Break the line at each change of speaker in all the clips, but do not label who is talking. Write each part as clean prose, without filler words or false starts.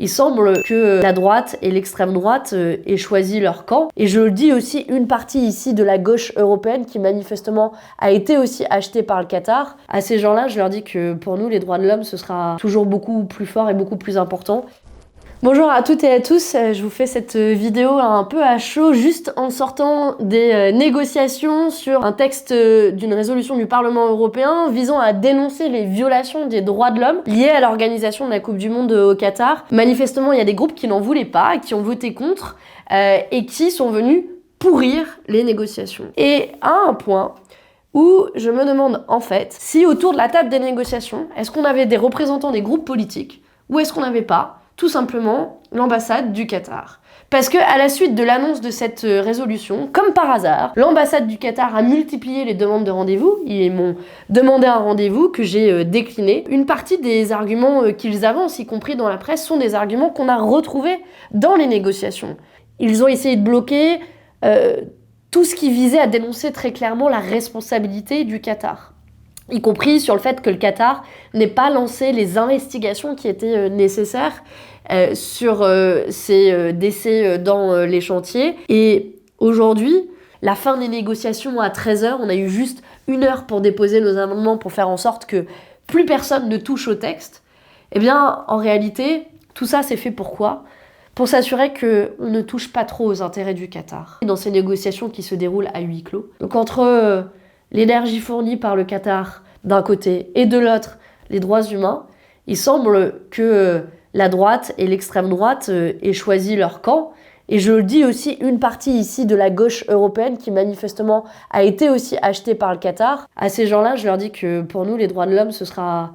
Il semble que la droite et l'extrême droite aient choisi leur camp. Et je le dis aussi, une partie ici de la gauche européenne qui manifestement a été aussi achetée par le Qatar. À ces gens-là, je leur dis que pour nous, les droits de l'homme, ce sera toujours beaucoup plus fort et beaucoup plus important. Bonjour à toutes et à tous, je vous fais cette vidéo un peu à chaud, juste en sortant des négociations sur un texte d'une résolution du Parlement européen visant à dénoncer les violations des droits de l'homme liées à l'organisation de la Coupe du Monde au Qatar. Manifestement, il y a des groupes qui n'en voulaient pas, qui ont voté contre et qui sont venus pourrir les négociations. Et à un point où je me demande en fait si autour de la table des négociations, est-ce qu'on avait des représentants des groupes politiques ou est-ce qu'on n'avait pas tout simplement l'ambassade du Qatar. Parce que à la suite de l'annonce de cette résolution, comme par hasard, l'ambassade du Qatar a multiplié les demandes de rendez-vous. Ils m'ont demandé un rendez-vous que j'ai décliné. Une partie des arguments qu'ils avancent, y compris dans la presse, sont des arguments qu'on a retrouvés dans les négociations. Ils ont essayé de bloquer tout ce qui visait à dénoncer très clairement la responsabilité du Qatar, y compris sur le fait que le Qatar n'ait pas lancé les investigations qui étaient nécessaires sur ces décès dans les chantiers. Et aujourd'hui, la fin des négociations à 13h, on a eu juste 1 heure pour déposer nos amendements pour faire en sorte que plus personne ne touche au texte. Eh bien, en réalité, tout ça c'est fait pourquoi ? Pour s'assurer qu'on ne touche pas trop aux intérêts du Qatar. Dans ces négociations qui se déroulent à huis clos. Donc entre l'énergie fournie par le Qatar d'un côté et de l'autre les droits humains, il semble que la droite et l'extrême droite aient choisi leur camp. Et je le dis aussi, une partie ici de la gauche européenne qui manifestement a été aussi achetée par le Qatar. À ces gens-là, je leur dis que pour nous, les droits de l'homme, ce sera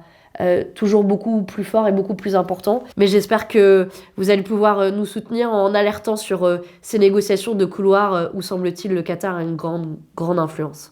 toujours beaucoup plus fort et beaucoup plus important. Mais j'espère que vous allez pouvoir nous soutenir en alertant sur ces négociations de couloir où semble-t-il le Qatar a une grande influence.